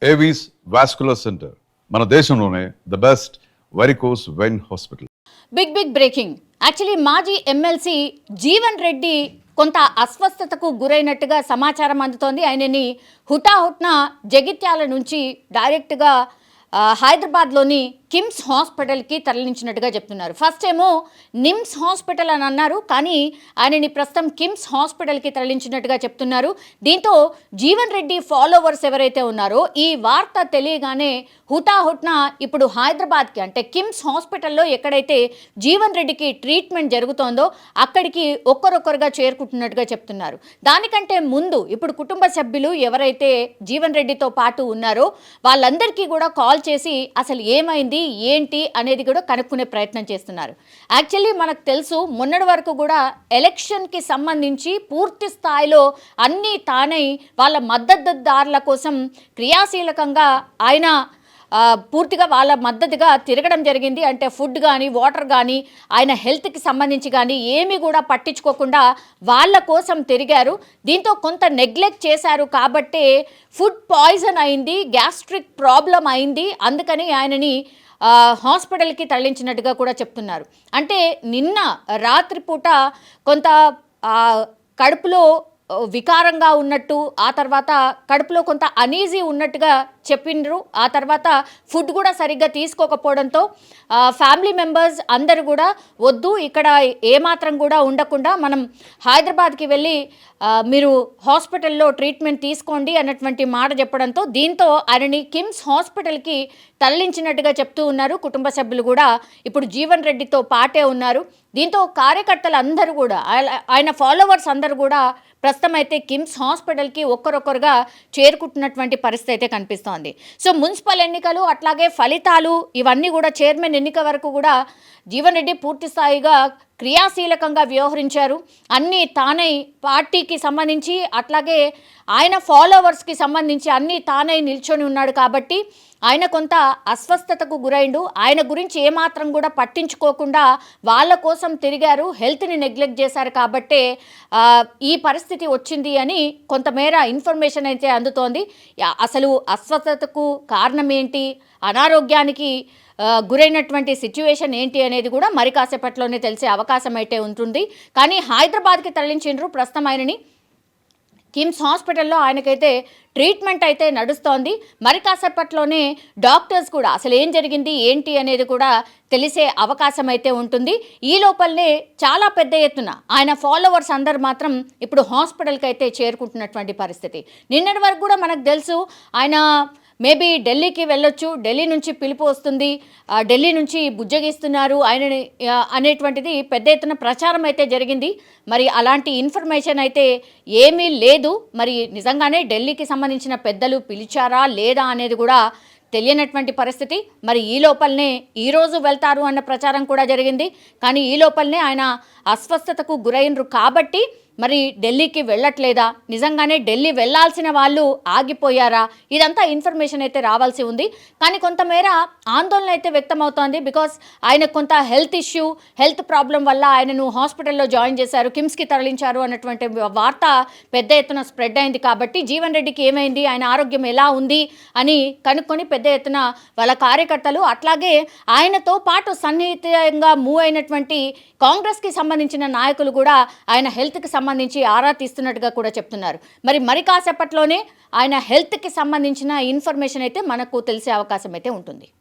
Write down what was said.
Avis vascular centre మన దేశంలోనే the best varicose vein hospital. Big breaking. Actually మాజీ MLC Jeevan Reddy కొంత అస్వస్థతకు గురైనట్టుగా సమాచారం అందుతోంది. ఆయనని హుటాహుట్న జగిత్యాల నుంచి డైరెక్ట్గా హైదరాబాద్లోని కిమ్స్ హాస్పిటల్కి తరలించినట్టుగా చెప్తున్నారు. ఫస్ట్ ఏమో నిమ్స్ హాస్పిటల్ అని అన్నారు, కానీ ఆయనని ప్రస్తుతం కిమ్స్ హాస్పిటల్కి తరలించినట్టుగా చెప్తున్నారు. దీంతో జీవన్ రెడ్డి ఫాలోవర్స్ ఎవరైతే ఉన్నారో ఈ వార్త తెలియగానే హుటాహుట్న ఇప్పుడు హైదరాబాద్కి, అంటే కిమ్స్ హాస్పిటల్లో ఎక్కడైతే జీవన్ రెడ్డికి ట్రీట్మెంట్ జరుగుతోందో అక్కడికి ఒక్కరొక్కరుగా చేరుకుంటున్నట్టుగా చెప్తున్నారు. దానికంటే ముందు ఇప్పుడు కుటుంబ సభ్యులు ఎవరైతే జీవన్ రెడ్డితో పాటు ఉన్నారో వాళ్ళందరికీ కూడా కాల్ చేసి అసలు ఏమైంది ఏంటి అనేది కూడా కనుక్కునే ప్రయత్నం చేస్తున్నారు. యాక్చువల్లీ మనకు తెలుసు, మొన్నటి వరకు కూడా ఎలక్షన్కి సంబంధించి పూర్తి స్థాయిలో అన్నీ తానై వాళ్ళ మద్దతుదారుల కోసం క్రియాశీలకంగా ఆయన పూర్తిగా వాళ్ళ మద్దతుగా తిరగడం జరిగింది. అంటే ఫుడ్ కానీ వాటర్ కానీ ఆయన హెల్త్కి సంబంధించి కానీ ఏమీ కూడా పట్టించుకోకుండా వాళ్ళ కోసం తిరిగారు. దీంతో కొంత నెగ్లెక్ట్ చేశారు కాబట్టే ఫుడ్ పాయిజన్ అయింది, గ్యాస్ట్రిక్ ప్రాబ్లం అయింది. అందుకని ఆయనని హాస్పిటల్కి తరలించినట్టుగా కూడా చెప్తున్నారు. అంటే నిన్న రాత్రిపూట కొంత కడుపులో వికారంగా ఉన్నట్టు, ఆ తర్వాత కడుపులో కొంత అనీజీ ఉన్నట్టుగా చెప్పిండ్రు. ఆ తర్వాత ఫుడ్ కూడా సరిగ్గా తీసుకోకపోవడంతో ఫ్యామిలీ మెంబర్స్ అందరూ కూడా వద్దు, ఇక్కడ ఏమాత్రం కూడా ఉండకుండా మనం హైదరాబాద్కి వెళ్ళి మీరు హాస్పిటల్లో ట్రీట్మెంట్ తీసుకోండి అన్నటువంటి మాట చెప్పడంతో దీంతో ఆయనని కిమ్స్ హాస్పిటల్కి తరలించినట్టుగా చెప్తూ ఉన్నారు. కుటుంబ సభ్యులు కూడా ఇప్పుడు జీవన్ రెడ్డితో పాటే ఉన్నారు. దీంతో కార్యకర్తలు అందరూ కూడా, ఆయన ఫాలోవర్స్ అందరూ కూడా ప్రస్తుతం అయితే కిమ్స్ హాస్పిటల్కి ఒక్కరొక్కరుగా చేరుకుంటున్నటువంటి పరిస్థితి అయితే కనిపిస్తోంది. సో మున్సిపల్ ఎన్నికలు అట్లాగే ఫలితాలు ఇవన్నీ కూడా, చైర్మన్ ఎన్నిక వరకు కూడా జీవన్ రెడ్డి పూర్తి స్థాయిగా క్రియాశీలకంగా వ్యవహరించారు. అన్నీ తానై పార్టీకి సంబంధించి అట్లాగే ఆయన ఫాలోవర్స్కి సంబంధించి అన్నీ తానై నిల్చొని ఉన్నాడు. కాబట్టి ఆయన కొంత అస్వస్థతకు గురైండు. ఆయన గురించి ఏమాత్రం కూడా పట్టించుకోకుండా వాళ్ళ కోసం తిరిగారు, హెల్త్ని నెగ్లెక్ట్ చేశారు. కాబట్టే ఈ పరిస్థితి వచ్చింది అని కొంతమేర ఇన్ఫర్మేషన్ అయితే అందుతోంది. అసలు అస్వస్థతకు కారణం ఏంటి, అనారోగ్యానికి గురైనటువంటి సిచ్యువేషన్ ఏంటి అనేది కూడా మరి కాసేపట్లోనే తెలిసే అవకాశం అయితే ఉంటుంది. కానీ హైదరాబాద్కి తరలించిండ్రు. ప్రస్తుతం ఆయనని కిమ్స్ హాస్పిటల్లో ఆయనకైతే ట్రీట్మెంట్ అయితే నడుస్తోంది. మరి కాసేపట్లోనే డాక్టర్స్ కూడా అసలు ఏం జరిగింది ఏంటి అనేది కూడా తెలిసే అవకాశం అయితే ఉంటుంది. ఈ లోపలనే చాలా పెద్ద ఎత్తున ఆయన ఫాలోవర్స్ అందరు మాత్రం ఇప్పుడు హాస్పిటల్కి అయితే చేరుకుంటున్నటువంటి పరిస్థితి. నిన్నటి వరకు కూడా మనకు తెలుసు ఆయన మేబీ ఢిల్లీకి వెళ్ళొచ్చు, ఢిల్లీ నుంచి పిలుపు వస్తుంది, ఢిల్లీ నుంచి బుజ్జగిస్తున్నారు ఆయనని అనేటువంటిది పెద్ద ఎత్తున ప్రచారం అయితే జరిగింది. మరి అలాంటి ఇన్ఫర్మేషన్ అయితే ఏమీ లేదు. మరి నిజంగానే ఢిల్లీకి సంబంధించిన పెద్దలు పిలిచారా లేదా అనేది కూడా తెలియనటువంటి పరిస్థితి. మరి ఈ లోపలనే ఈరోజు వెళ్తారు అన్న ప్రచారం కూడా జరిగింది. కానీ ఈ లోపలనే ఆయన అస్వస్థతకు గురైనరు కాబట్టి మరి ఢిల్లీకి వెళ్ళట్లేదా, నిజంగానే ఢిల్లీ వెళ్లాల్సిన వాళ్ళు ఆగిపోయారా, ఇదంతా ఇన్ఫర్మేషన్ అయితే రావాల్సి ఉంది. కానీ కొంతమేర ఆందోళన అయితే వ్యక్తమవుతోంది. బికాస్ ఆయన కొంత హెల్త్ ఇష్యూ, హెల్త్ ప్రాబ్లం వల్ల ఆయనను హాస్పిటల్లో జాయిన్ చేశారు, కిమ్స్కి తరలించారు అన్నటువంటి వార్త పెద్ద ఎత్తున స్ప్రెడ్ అయింది. కాబట్టి జీవన్ రెడ్డికి ఏమైంది, ఆయన ఆరోగ్యం ఎలా ఉంది అని కనుక్కొని పెద్ద ఎత్తున వాళ్ళ కార్యకర్తలు అట్లాగే ఆయనతో పాటు సన్నిహితంగా మూవ్ అయినటువంటి కాంగ్రెస్కి సంబంధించిన నాయకులు కూడా ఆయన హెల్త్కి సంబంధించి ఆరా తీస్తున్నట్టుగా కూడా చెప్తున్నారు. మరి కాసేపట్లోనే ఆయన హెల్త్కి సంబంధించిన ఇన్ఫర్మేషన్ అయితే మనకు తెలిసే అవకాశం అయితే ఉంటుంది.